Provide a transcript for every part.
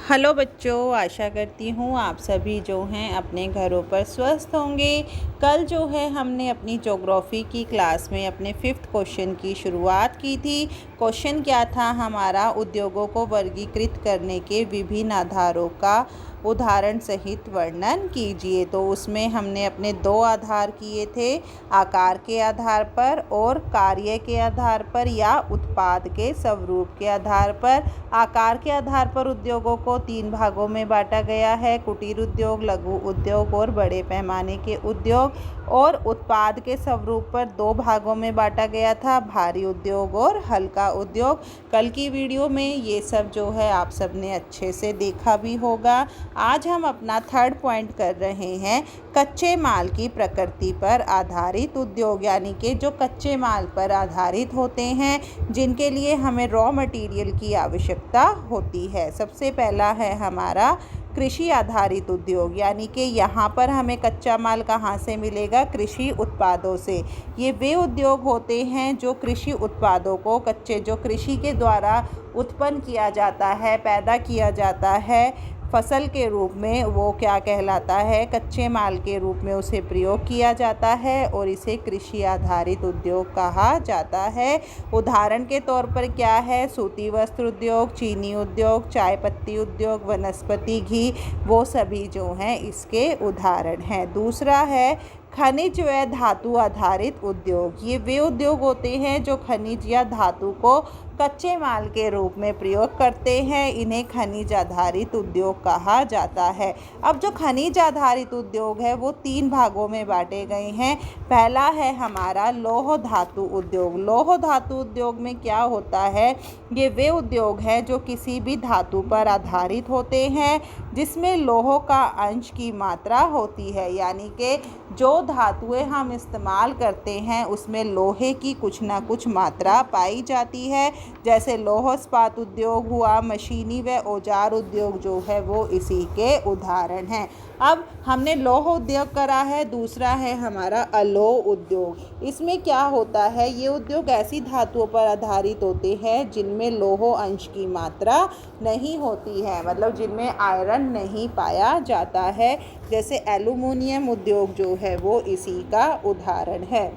Hello बच्चों, आशा करती हूँ आप सभी जो हैं अपने घरों पर स्वस्थ होंगे। कल जो है हमने अपनी ज्योग्राफी की क्लास में अपने 5th क्वेश्चन की शुरुआत की थी। क्वेश्चन क्या था हमारा, उद्योगों को वर्गीकृत करने के विभिन्न आधारों का उदाहरण सहित वर्णन कीजिए। तो उसमें हमने अपने 2 आधार किए थे, आकार के आधार पर और कार्य के आधार पर या उत्पाद के स्वरूप के आधार पर। आकार के आधार पर उद्योगों को 3 भागों में बांटा गया है, कुटीर उद्योग, लघु उद्योग और बड़े पैमाने के उद्योग। और उत्पाद के स्वरूप पर 2 भागों में बांटा गया था, भारी उद्योग और हल्का उद्योग। कल की वीडियो में ये सब जो है आप सबने अच्छे से देखा भी होगा। आज हम अपना 3rd पॉइंट कर रहे हैं, कच्चे माल की प्रकृति पर आधारित उद्योग, यानी कि जो कच्चे माल पर आधारित होते हैं, जिनके लिए हमें रॉ मटेरियल की आवश्यकता होती है। सबसे पहला है हमारा कृषि आधारित उद्योग, यानी कि यहाँ पर हमें कच्चा माल कहाँ से मिलेगा? कृषि उत्पादों से। ये वे उद्योग होते हैं जो कृषि उत्पादों को, कच्चे जो कृषि के द्वारा उत्पन्न किया जाता है, पैदा किया जाता है फसल के रूप में, वो क्या कहलाता है? कच्चे माल के रूप में उसे प्रयोग किया जाता है और इसे कृषि आधारित उद्योग कहा जाता है। उदाहरण के तौर पर क्या है? सूती वस्त्र उद्योग, चीनी उद्योग, चाय पत्ती उद्योग, वनस्पति घी, वो सभी जो हैं इसके उदाहरण हैं। दूसरा है खनिज व धातु आधारित उद्योग। ये वे उद्योग होते हैं जो खनिज या धातु को कच्चे माल के रूप में प्रयोग करते हैं, इन्हें खनिज आधारित उद्योग कहा जाता है। अब जो खनिज आधारित उद्योग है वो 3 भागों में बांटे गए हैं। पहला है हमारा लौह धातु उद्योग। लौह धातु उद्योग में क्या होता है? ये वे उद्योग हैं जो किसी भी धातु पर आधारित होते हैं जिसमें लोह का अंश की मात्रा होती है, यानी कि जो धातुएं हम इस्तेमाल करते हैं उसमें लोहे की कुछ ना कुछ मात्रा पाई जाती है। जैसे लौह इस्पात उद्योग हुआ, मशीनी व औजार उद्योग जो है वो इसी के उदाहरण हैं। अब हमने लौह उद्योग करा है, दूसरा है हमारा अलोह उद्योग। इसमें क्या होता है? ये उद्योग ऐसी धातुओं पर आधारित होते हैं जिनमें लौह अंश की मात्रा नहीं होती है, मतलब जिनमें आयरन नहीं पाया जाता है। जैसे एल्युमिनियम उद्योग जो है वो इसी का उदाहरण है।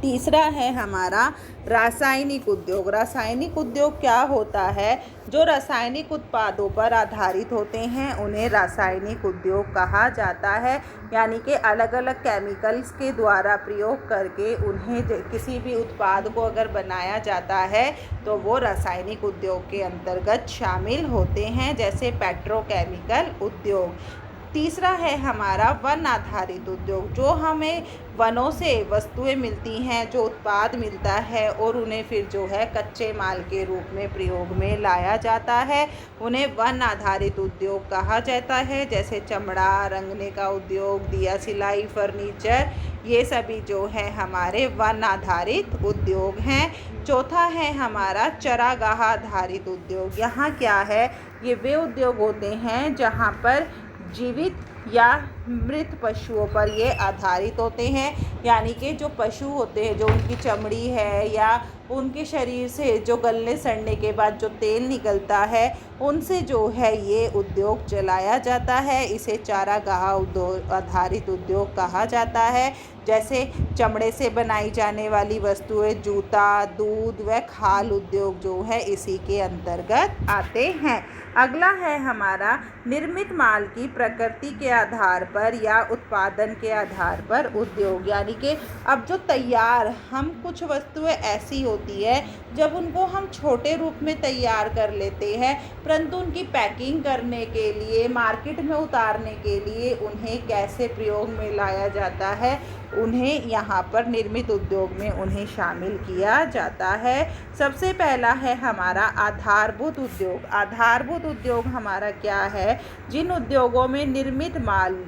तीसरा है हमारा रासायनिक उद्योग। रासायनिक उद्योग क्या होता है? जो रासायनिक उत्पादों पर आधारित होते हैं उन्हें रासायनिक उद्योग कहा जाता है, यानी कि अलग अलग केमिकल्स के द्वारा प्रयोग करके उन्हें किसी भी उत्पाद को अगर बनाया जाता है तो वो रासायनिक उद्योग के अंतर्गत शामिल होते हैं, जैसे पेट्रोकेमिकल उद्योग। तीसरा है हमारा वन आधारित उद्योग। जो हमें वनों से वस्तुएं मिलती हैं, जो उत्पाद मिलता है और उन्हें फिर जो है कच्चे माल के रूप में प्रयोग में लाया जाता है, उन्हें वन आधारित उद्योग कहा जाता है। जैसे चमड़ा, रंगने का उद्योग, दिया सिलाई, फर्नीचर, ये सभी जो है हमारे वन आधारित उद्योग हैं। चौथा है हमारा चरागाह आधारित उद्योग। यहाँ क्या है? ये वे उद्योग होते हैं जहाँ पर जीवित या मृत पशुओं पर ये आधारित होते हैं, यानी कि जो पशु होते हैं, जो उनकी चमड़ी है या उनके शरीर से जो गलने सड़ने के बाद जो तेल निकलता है, उनसे जो है ये उद्योग चलाया जाता है। इसे चारागाह आधारित उद्योग कहा जाता है। जैसे चमड़े से बनाई जाने वाली वस्तुएं, जूता, दूध व खाल उद्योग जो है इसी के अंतर्गत आते हैं। अगला है हमारा निर्मित माल की प्रकृति के आधार पर या उत्पादन के आधार पर उद्योग, यानी कि अब जो तैयार हम कुछ वस्तुएं ऐसी होती है जब उनको हम छोटे रूप में तैयार कर लेते हैं, परंतु उनकी पैकिंग करने के लिए, मार्केट में उतारने के लिए उन्हें कैसे प्रयोग में लाया जाता है, उन्हें यहाँ पर निर्मित उद्योग में उन्हें शामिल किया जाता है। सबसे पहला है हमारा आधारभूत उद्योग। आधारभूत उद्योग हमारा क्या है? जिन उद्योगों में निर्मित माल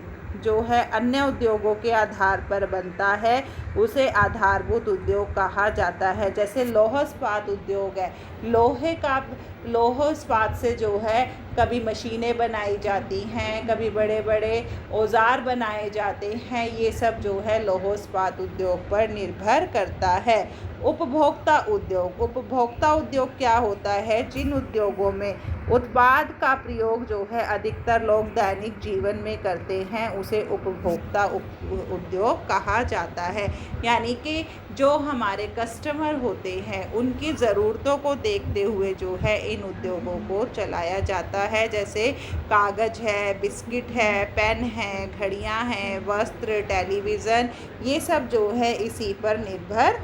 जो है अन्य उद्योगों के आधार पर बनता है उसे आधारभूत उद्योग कहा जाता है। जैसे लौह इस्पात उद्योग है, लोहे का लौह इस्पात से जो है कभी मशीनें बनाई जाती हैं, कभी बड़े बड़े औज़ार बनाए जाते हैं। ये सब जो है लौह इस्पात उद्योग पर निर्भर करता है। उपभोक्ता उद्योग क्या होता है? जिन उद्योगों में उत्पाद का प्रयोग जो है अधिकतर लोग दैनिक जीवन में करते हैं, उसे उपभोक्ता उद्योग कहा जाता है। यानी कि जो हमारे कस्टमर होते हैं उनकी ज़रूरतों को देखते हुए जो है इन उद्योगों को चलाया जाता है। जैसे कागज़ है, बिस्किट है, पेन है, घड़ियां हैं, वस्त्र, टेलीविज़न, ये सब जो है इसी पर निर्भर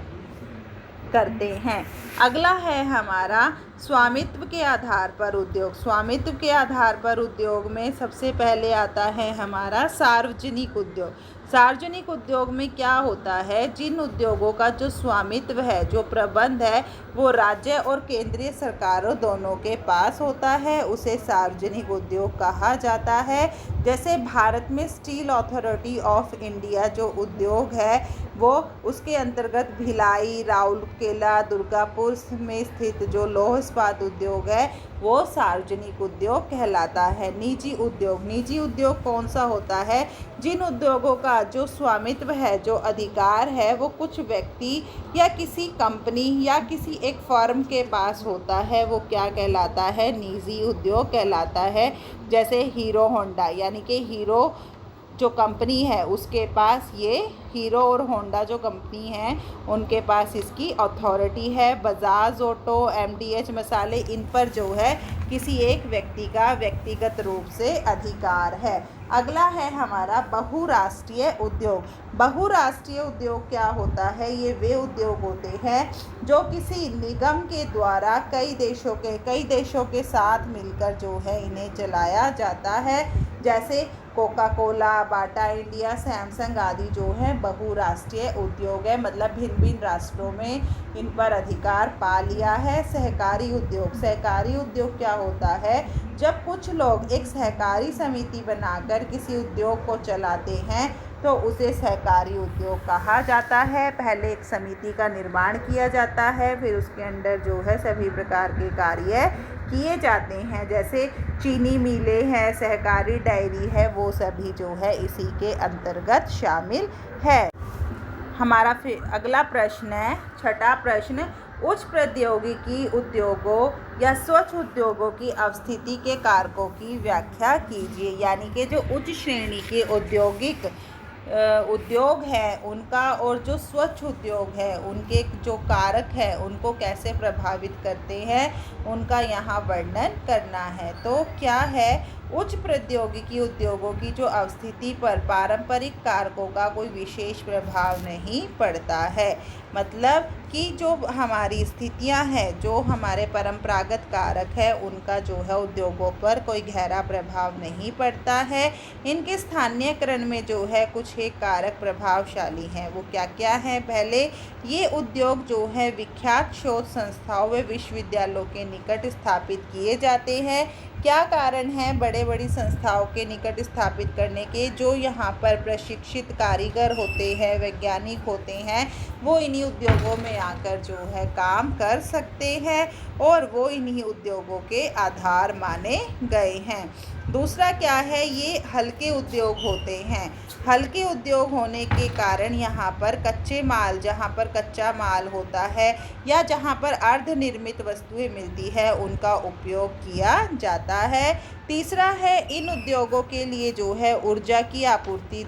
करते हैं। अगला है हमारा स्वामित्व के आधार पर उद्योग। स्वामित्व के आधार पर उद्योग में सबसे पहले आता है हमारा सार्वजनिक उद्योग। सार्वजनिक उद्योग में क्या होता है? जिन उद्योगों का जो स्वामित्व है, जो प्रबंध है, वो राज्य और केंद्रीय सरकारों दोनों के पास होता है, उसे सार्वजनिक उद्योग कहा जाता है। जैसे भारत में स्टील अथॉरिटी ऑफ इंडिया जो उद्योग है वो उसके अंतर्गत भिलाई, राउरकेला, दुर्गापुर में स्थित जो लौह इस्पात उद्योग है वो सार्वजनिक उद्योग कहलाता है। निजी उद्योग कौन सा होता है? जिन उद्योगों का जो स्वामित्व है, जो अधिकार है, वो कुछ व्यक्ति या किसी कंपनी या किसी एक फर्म के पास होता है, वो क्या कहलाता है? निजी उद्योग कहलाता है। जैसे हीरो होंडा, यानी कि हीरो जो कंपनी है उसके पास ये हीरो और होंडा जो कंपनी है उनके पास इसकी अथॉरिटी है। बजाज ऑटो, एमडीएच मसाले, इन पर जो है किसी एक व्यक्ति का व्यक्तिगत रूप से अधिकार है। अगला है हमारा बहुराष्ट्रीय उद्योग। बहुराष्ट्रीय उद्योग क्या होता है? ये वे उद्योग होते हैं जो किसी निगम के द्वारा कई देशों के साथ मिलकर जो है इन्हें चलाया जाता है। जैसे Coca Cola, Bata India, Samsung आदि जो हैं बहुराष्ट्रीय उद्योग है, मतलब भिन्न भिन्न राष्ट्रों में इन पर अधिकार पा लिया है। सहकारी उद्योग क्या होता है? जब कुछ लोग एक सहकारी समिति बनाकर किसी उद्योग को चलाते हैं तो उसे सहकारी उद्योग कहा जाता है। पहले एक समिति का निर्माण किया जाता है, फिर उसके अंदर जो है सभी प्रकार के कार्य किए जाते हैं। जैसे चीनी मिलें हैं, सहकारी डायरी है, वो सभी जो है इसी के अंतर्गत शामिल है। हमारा फिर अगला प्रश्न है, छठा प्रश्न, उच्च प्रौद्योगिकी उद्योगों या स्वच्छ उद्योगों की अवस्थिति के कारकों की व्याख्या कीजिए। यानी कि जो उच्च श्रेणी के उद्योग है उनका और जो स्वच्छ उद्योग है उनके जो कारक है उनको कैसे प्रभावित करते हैं, उनका यहाँ वर्णन करना है। तो क्या है? उच्च प्रौद्योगिकी उद्योगों की जो अवस्थिति पर पारंपरिक कारकों का कोई विशेष प्रभाव नहीं पड़ता है। मतलब कि जो हमारी स्थितियां हैं, जो हमारे परंपरागत कारक है, उनका जो है उद्योगों पर कोई गहरा प्रभाव नहीं पड़ता है। इनके स्थानीयकरण में जो है कुछ एक कारक प्रभावशाली हैं। वो क्या क्या है? पहले, ये उद्योग जो है विख्यात शोध संस्थाओं व विश्वविद्यालयों के निकट स्थापित किए जाते हैं। क्या कारण है बड़े बड़ी संस्थाओं के निकट स्थापित करने के? जो यहाँ पर प्रशिक्षित कारीगर होते हैं, वैज्ञानिक होते हैं, वो इन्हीं उद्योगों में आकर जो है काम कर सकते हैं और वो इन्हीं उद्योगों के आधार माने गए हैं। दूसरा क्या है? ये हल्के उद्योग होते हैं। हल्के उद्योग होने के कारण यहाँ पर कच्चे माल, जहाँ पर कच्चा माल होता है या जहाँ पर अर्धनिर्मित वस्तुएं मिलती है, उनका उपयोग किया जाता है। तीसरा है, इन उद्योगों के लिए जो है ऊर्जा की आपूर्ति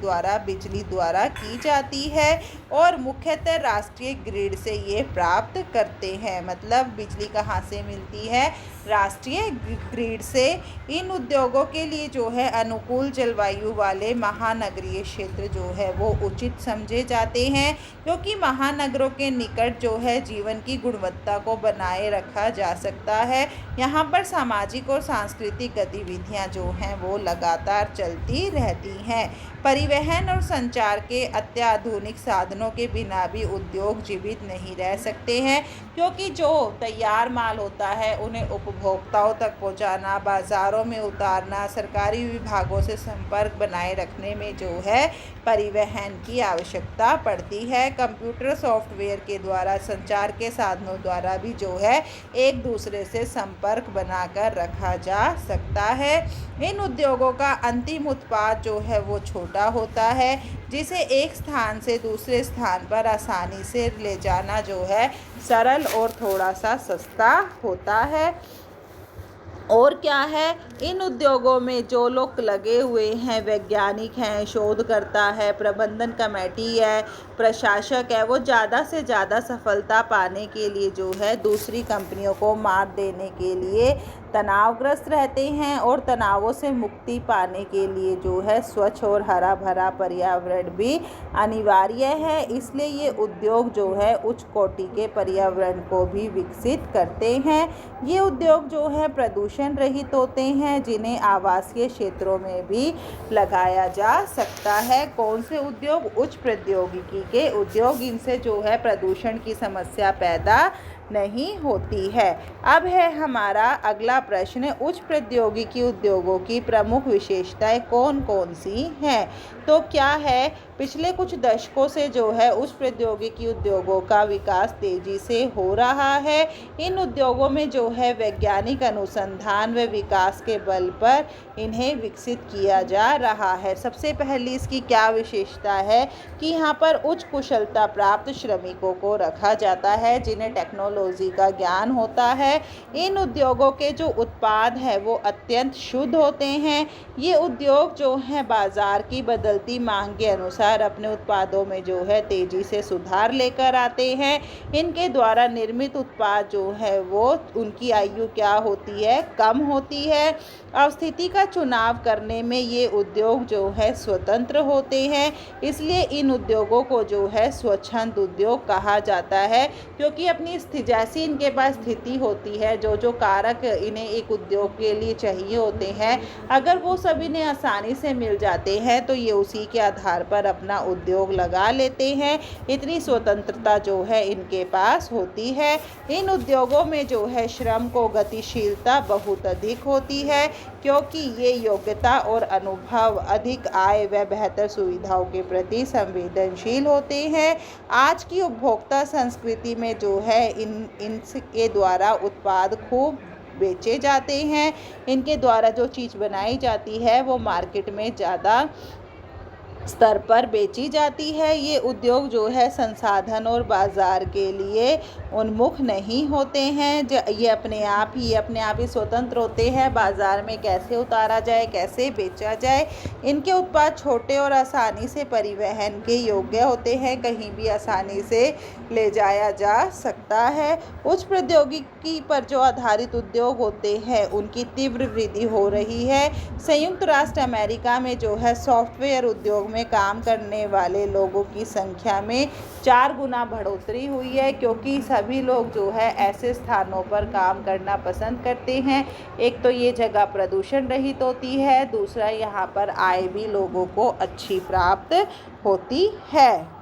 बिजली द्वारा की जाती है और मुख्यतः राष्ट्रीय ग्रिड से ये प्राप्त करते हैं। मतलब बिजली कहाँ से मिलती है? राष्ट्रीय ग्रिड से। इन उद्योगों के लिए जो है अनुकूल जलवायु वाले महानगरीय क्षेत्र जो है वो उचित समझे जाते हैं, क्योंकि महानगरों के निकट जो है जीवन की गुणवत्ता को बनाए रखा जा सकता है। यहाँ पर सामाजिक और सांस्कृतिक गतिविधियां जो हैं वो लगातार चलती रहती हैं। परिवहन और संचार के अत्याधुनिक साधनों के बिना भी उद्योग जीवित नहीं रह सकते हैं, क्योंकि जो तैयार माल होता है उन्हें उपभोक्ताओं तक पहुंचाना, बाज़ारों में उतारना, सरकारी विभागों से संपर्क बनाए रखने में जो है परिवहन की आवश्यकता पड़ती है। कंप्यूटर सॉफ्टवेयर के द्वारा संचार के साधनों द्वारा भी जो है एक दूसरे से संपर्क बनाकर रखा जा सकता है। इन उद्योगों का अंतिम उत्पाद जो है वो छोटा होता है, जिसे एक स्थान से दूसरे स्थान पर आसानी से ले जाना जो है सरल और थोड़ा सा सस्ता होता है। और क्या है, इन उद्योगों में जो लोग लगे हुए हैं, वैज्ञानिक हैं, शोधकर्ता है, प्रबंधन कमेटी है, प्रशासक है, वो ज़्यादा से ज़्यादा सफलता पाने के लिए जो है दूसरी कंपनियों को मात देने के लिए तनावग्रस्त रहते हैं और तनावों से मुक्ति पाने के लिए जो है स्वच्छ और हरा भरा पर्यावरण भी अनिवार्य है। इसलिए ये उद्योग जो है उच्च कोटि के पर्यावरण को भी विकसित करते हैं। ये उद्योग जो है प्रदूषण रहित होते हैं, जिन्हें आवासीय क्षेत्रों में भी लगाया जा सकता है। कौन से उद्योग? उच्च प्रौद्योगिकी के उद्योग। इनसे जो है प्रदूषण की समस्या पैदा नहीं होती है। अब है हमारा अगला प्रश्न, उच्च प्रौद्योगिकी उद्योगों की प्रमुख विशेषताएं कौन कौन सी हैं? तो क्या है, पिछले कुछ दशकों से जो है उच्च प्रौद्योगिकी उद्योगों का विकास तेजी से हो रहा है। इन उद्योगों में जो है वैज्ञानिक अनुसंधान व विकास के बल पर इन्हें विकसित किया जा रहा है। सबसे पहली इसकी क्या विशेषता है कि यहाँ पर उच्च कुशलता प्राप्त श्रमिकों को रखा जाता है, जिन्हें टेक्नोलॉजी का ज्ञान होता है। इन उद्योगों के जो उत्पाद है वो अत्यंत शुद्ध होते हैं। ये उद्योग जो है बाजार की बदलती मांग के अनुसार अपने उत्पादों में जो है तेजी से सुधार लेकर आते हैं। इनके द्वारा निर्मित उत्पाद जो है वो उनकी आयु क्या होती है? कम होती है। अवस्थिति का चुनाव करने में ये उद्योग जो है स्वतंत्र होते हैं, इसलिए इन उद्योगों को जो है स्वच्छंद उद्योग कहा जाता है, क्योंकि अपनी जैसी इनके पास स्थिति होती है, जो जो कारक इन्हें एक उद्योग के लिए चाहिए होते हैं, अगर वो सब इन्हें आसानी से मिल जाते हैं तो ये उसी के आधार पर अपना उद्योग लगा लेते हैं। इतनी स्वतंत्रता जो है इनके पास होती है। इन उद्योगों में जो है श्रम को गतिशीलता बहुत अधिक होती है, क्योंकि ये योग्यता और अनुभव, अधिक आय व बेहतर सुविधाओं के प्रति संवेदनशील होते हैं। आज की उपभोक्ता संस्कृति में जो है इनके द्वारा उत्पाद खूब बेचे जाते हैं। इनके द्वारा जो चीज़ बनाई जाती है वो मार्केट में ज़्यादा स्तर पर बेची जाती है। ये उद्योग जो है संसाधन और बाज़ार के लिए उन्मुख नहीं होते हैं। ये अपने आप ही स्वतंत्र होते हैं, बाज़ार में कैसे उतारा जाए, कैसे बेचा जाए। इनके उत्पाद छोटे और आसानी से परिवहन के योग्य होते हैं, कहीं भी आसानी से ले जाया जा सकता है। उच्च प्रौद्योगिकी पर जो आधारित उद्योग होते हैं उनकी तीव्र वृद्धि हो रही है। संयुक्त राष्ट्र अमेरिका में जो है सॉफ्टवेयर उद्योग में काम करने वाले लोगों की संख्या में 4 गुना बढ़ोतरी हुई है, क्योंकि सभी लोग जो है ऐसे स्थानों पर काम करना पसंद करते हैं। एक तो ये जगह प्रदूषण रहित होती है, दूसरा यहाँ पर आय भी लोगों को अच्छी प्राप्त होती है।